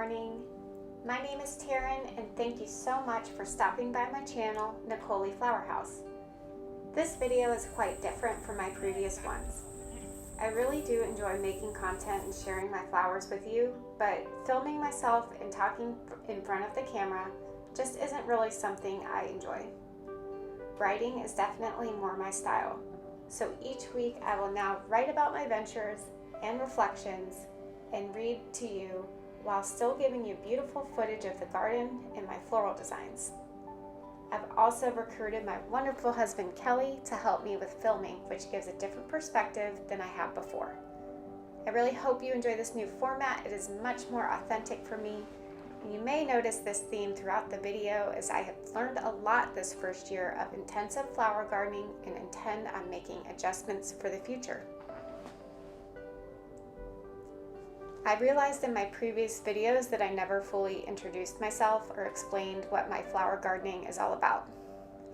morning. My name is Taryn and thank you so much for stopping by my channel, Nicole Flower House. This video is quite different from my previous ones. I really do enjoy making content and sharing my flowers with you, but filming myself and talking in front of the camera just isn't really something I enjoy. Writing is definitely more my style, so each week I will now write about my ventures and reflections and read to you while still giving you beautiful footage of the garden and my floral designs. I've also recruited my wonderful husband Kelly to help me with filming, which gives a different perspective than I have before. I really hope you enjoy this new format. It is much more authentic for me. And you may notice this theme throughout the video as I have learned a lot this first year of intensive flower gardening and intend on making adjustments for the future. I realized in my previous videos that I never fully introduced myself or explained what my flower gardening is all about.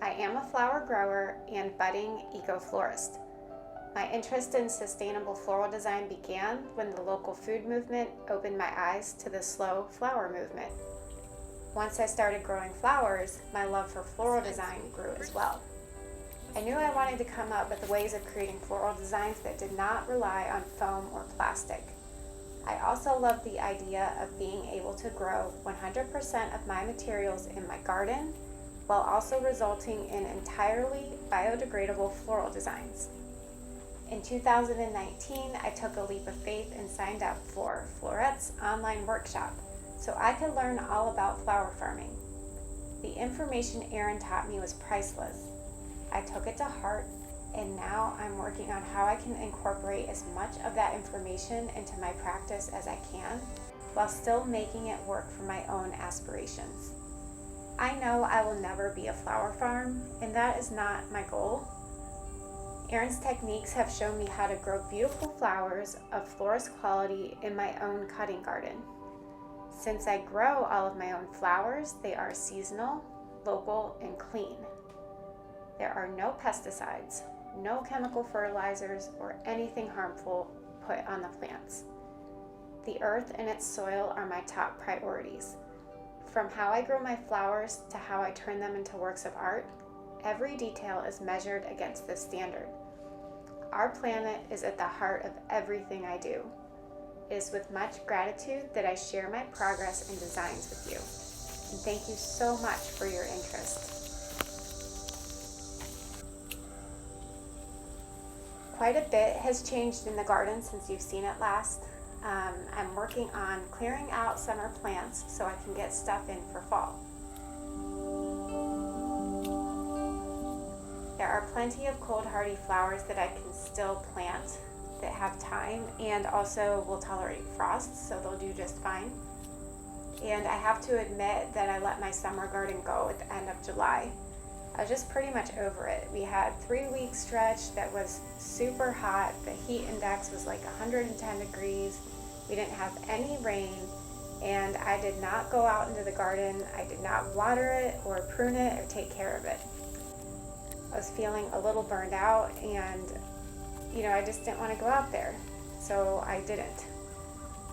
I am a flower grower and budding eco-florist. My interest in sustainable floral design began when the local food movement opened my eyes to the slow flower movement. Once I started growing flowers, my love for floral design grew as well. I knew I wanted to come up with ways of creating floral designs that did not rely on foam or plastic. I also love the idea of being able to grow 100% of my materials in my garden while also resulting in entirely biodegradable floral designs. In 2019, I took a leap of faith and signed up for Florette's online workshop so I could learn all about flower farming. The information Erin taught me was priceless. I took it to heart, and now I'm working on how I can incorporate as much of that information into my practice as I can, while still making it work for my own aspirations. I know I will never be a flower farm, and that is not my goal. Erin's techniques have shown me how to grow beautiful flowers of florist quality in my own cutting garden. Since I grow all of my own flowers, they are seasonal, local, and clean. There are no pesticides, no chemical fertilizers, or anything harmful put on the plants. The earth and its soil are my top priorities. From how I grow my flowers to how I turn them into works of art, every detail is measured against this standard. Our planet is at the heart of everything I do. It is with much gratitude that I share my progress and designs with you. And thank you so much for your interest. Quite a bit has changed in the garden since you've seen it last. I'm working on clearing out summer plants so I can get stuff in for fall. There are plenty of cold hardy flowers that I can still plant that have time and also will tolerate frost, so they'll do just fine. And I have to admit that I let my summer garden go at the end of July. I was just pretty much over it. We had 3-week stretch that was super hot. The heat index was like 110 degrees. We didn't have any rain, and I did not go out into the garden. I did not water it or prune it or take care of it. I was feeling a little burned out, and I just didn't want to go out there, so I didn't.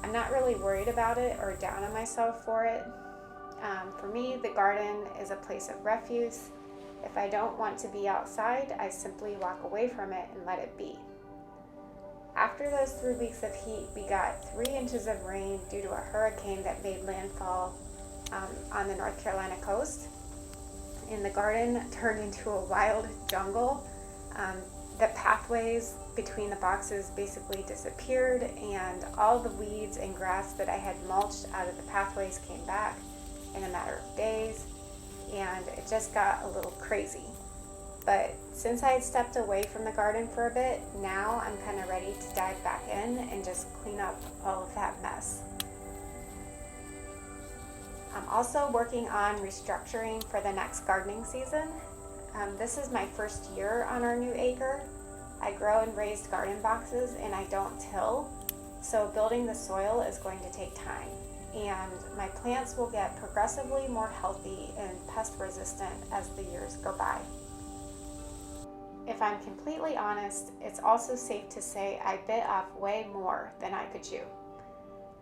I'm not really worried about it or down on myself for it. For me, the garden is a place of refuse. If I don't want to be outside, I simply walk away from it and let it be. After those 3 weeks of heat, we got 3 inches of rain due to a hurricane that made landfall on the North Carolina coast. And the garden turned into a wild jungle. The pathways between the boxes basically disappeared, and all the weeds and grass that I had mulched out of the pathways came back in a matter of days. And it just got a little crazy. But since I had stepped away from the garden for a bit, now I'm kind of ready to dive back in and just clean up all of that mess. I'm also working on restructuring for the next gardening season. This is my first year on our new acre. I grow in raised garden boxes and I don't till, so building the soil is going to take time. And my plants will get progressively more healthy and pest resistant as the years go by. If I'm completely honest, it's also safe to say I bit off way more than I could chew.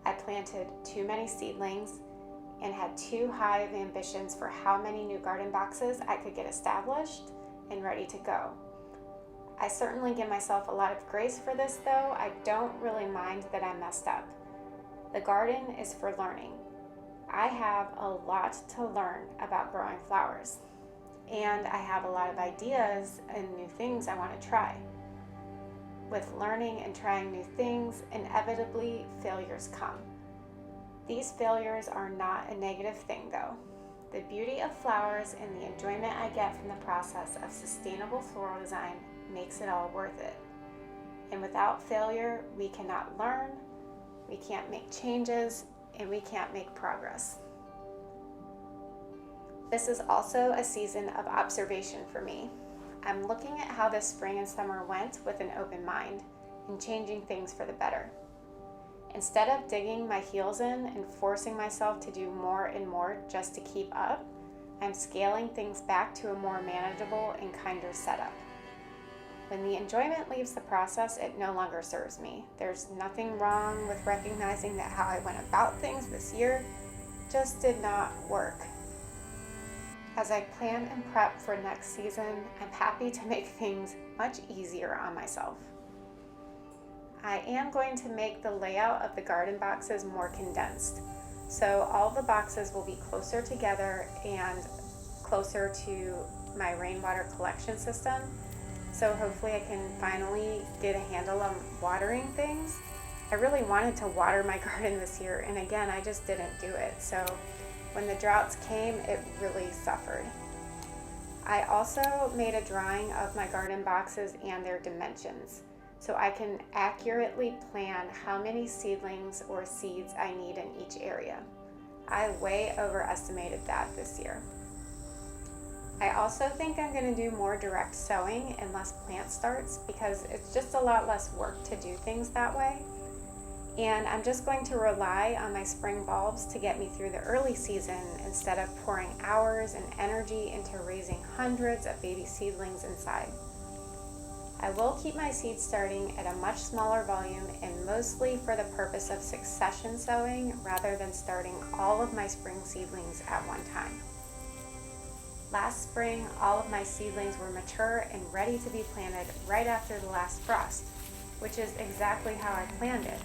I planted too many seedlings and had too high of ambitions for how many new garden boxes I could get established and ready to go. I certainly give myself a lot of grace for this though. I don't really mind that I messed up. The garden is for learning. I have a lot to learn about growing flowers, and I have a lot of ideas and new things I want to try. With learning and trying new things, inevitably failures come. These failures are not a negative thing though. The beauty of flowers and the enjoyment I get from the process of sustainable floral design makes it all worth it. And without failure, we cannot learn, we can't make changes, and we can't make progress. This is also a season of observation for me. I'm looking at how this spring and summer went with an open mind and changing things for the better. Instead of digging my heels in and forcing myself to do more and more just to keep up, I'm scaling things back to a more manageable and kinder setup. When the enjoyment leaves the process, it no longer serves me. There's nothing wrong with recognizing that how I went about things this year just did not work. As I plan and prep for next season, I'm happy to make things much easier on myself. I am going to make the layout of the garden boxes more condensed. So all the boxes will be closer together and closer to my rainwater collection system. So hopefully I can finally get a handle on watering things. I really wanted to water my garden this year, and again, I just didn't do it. So when the droughts came, it really suffered. I also made a drawing of my garden boxes and their dimensions, so I can accurately plan how many seedlings or seeds I need in each area. I way overestimated that this year. I also think I'm going to do more direct sowing and less plant starts because it's just a lot less work to do things that way. And I'm just going to rely on my spring bulbs to get me through the early season instead of pouring hours and energy into raising hundreds of baby seedlings inside. I will keep my seeds starting at a much smaller volume and mostly for the purpose of succession sowing rather than starting all of my spring seedlings at one time. Last spring, all of my seedlings were mature and ready to be planted right after the last frost, which is exactly how I planned it.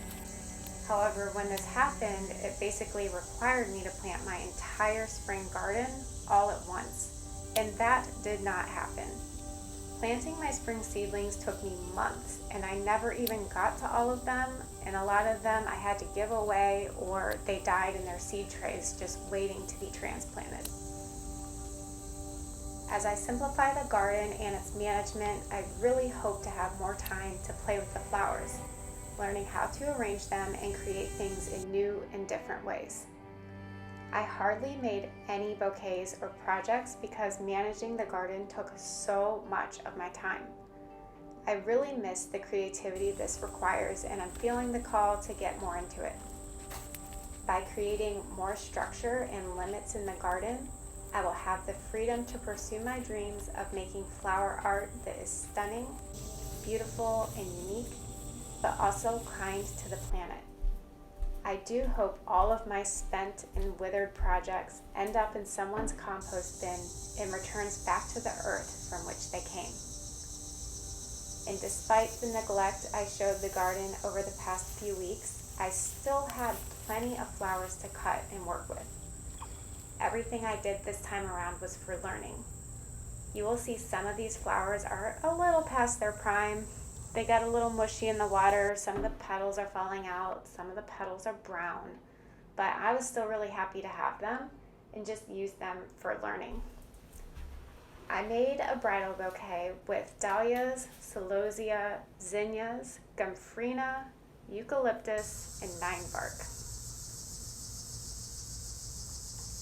However, when this happened, it basically required me to plant my entire spring garden all at once, and that did not happen. Planting my spring seedlings took me months, and I never even got to all of them, and a lot of them I had to give away or they died in their seed trays just waiting to be transplanted. As I simplify the garden and its management, I really hope to have more time to play with the flowers, learning how to arrange them and create things in new and different ways. I hardly made any bouquets or projects because managing the garden took so much of my time. I really miss the creativity this requires, and I'm feeling the call to get more into it. By creating more structure and limits in the garden, I will have the freedom to pursue my dreams of making flower art that is stunning, beautiful, and unique, but also kind to the planet. I do hope all of my spent and withered projects end up in someone's compost bin and returns back to the earth from which they came. And despite the neglect I showed the garden over the past few weeks, I still had plenty of flowers to cut and work with. Everything I did this time around was for learning. You will see some of these flowers are a little past their prime. They got a little mushy in the water, some of the petals are falling out, some of the petals are brown, but I was still really happy to have them and just use them for learning. I made a bridal bouquet with dahlias, celosia, zinnias, gomphrena, eucalyptus, and ninebark.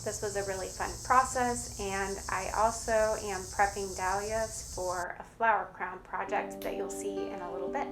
This was a really fun process, and I also am prepping dahlias for a flower crown project that you'll see in a little bit.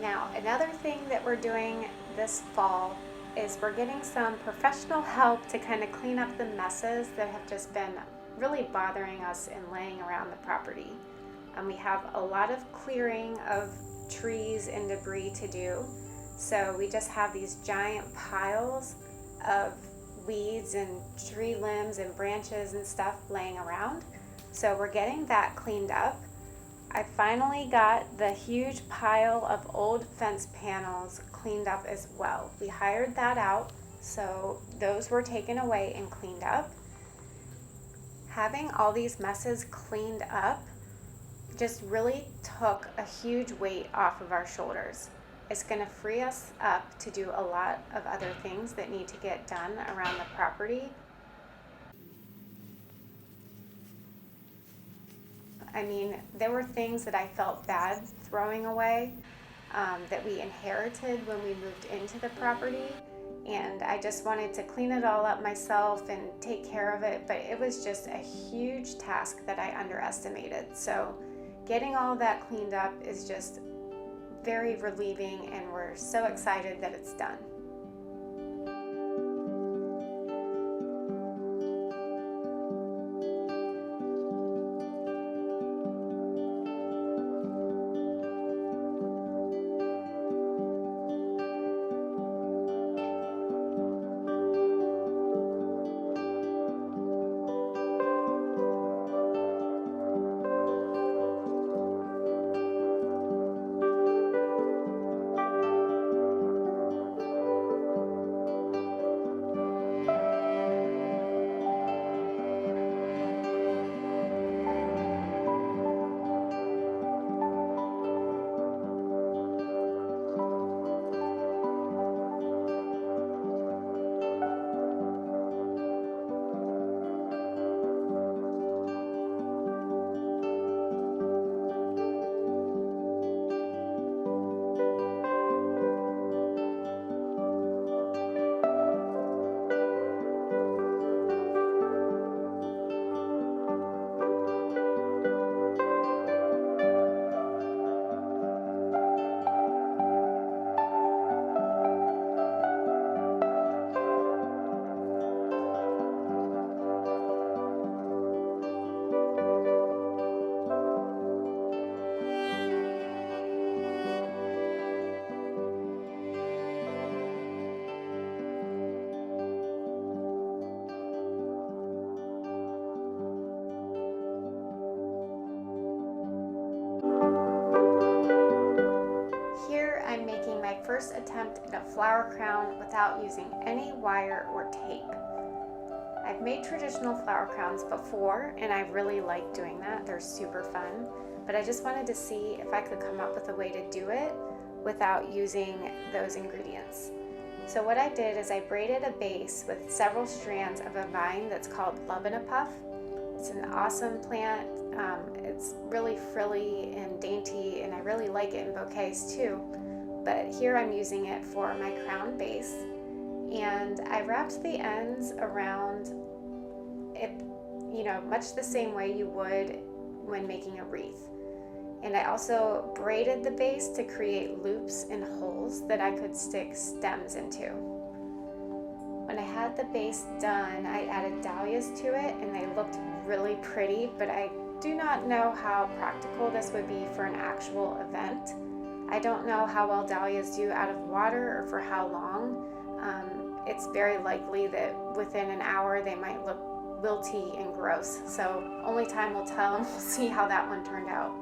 Now, another thing that we're doing this fall is we're getting some professional help to kind of clean up the messes that have just been really bothering us and laying around the property. We have a lot of clearing of trees and debris to do, so we just have these giant piles of weeds and tree limbs and branches and stuff laying around. So we're getting that cleaned up. I finally got the huge pile of old fence panels cleaned up as well. We hired that out, so those were taken away and cleaned up. Having all these messes cleaned up just really took a huge weight off of our shoulders. It's going to free us up to do a lot of other things that need to get done around the property. I mean, there were things that I felt bad throwing away that we inherited when we moved into the property, and I just wanted to clean it all up myself and take care of it, but it was just a huge task that I underestimated. So getting all of that cleaned up is just very relieving, and we're so excited that it's done. First attempt at a flower crown without using any wire or tape. I've made traditional flower crowns before, and I really like doing that. They're super fun, but I just wanted to see if I could come up with a way to do it without using those ingredients. So what I did is I braided a base with several strands of a vine that's called Love in a Puff. It's an awesome plant. It's really frilly and dainty, and I really like it in bouquets too. But here I'm using it for my crown base, and I wrapped the ends around it, much the same way you would when making a wreath. And I also braided the base to create loops and holes that I could stick stems into. When I had the base done, I added dahlias to it, and they looked really pretty, but I do not know how practical this would be for an actual event. I don't know how well dahlias do out of water or for how long. It's very likely that within an hour they might look wilty and gross. So only time will tell, and we'll see how that one turned out.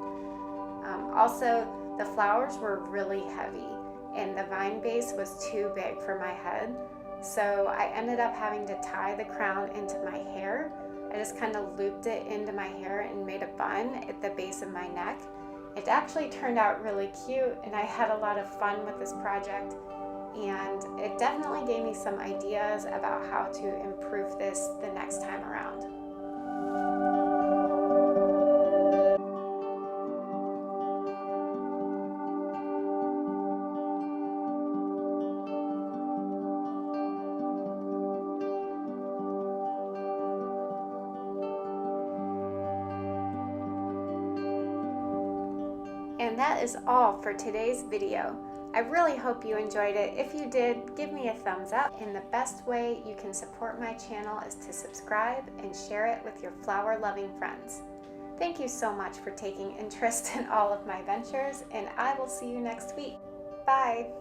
Also, the flowers were really heavy, and the vine base was too big for my head. So I ended up having to tie the crown into my hair. I just kind of looped it into my hair and made a bun at the base of my neck. It actually turned out really cute, and I had a lot of fun with this project, and it definitely gave me some ideas about how to improve this the next time around. And that is all for today's video. I really hope you enjoyed it. If you did, give me a thumbs up. And the best way you can support my channel is to subscribe and share it with your flower-loving friends. Thank you so much for taking interest in all of my ventures, and I will see you next week. Bye!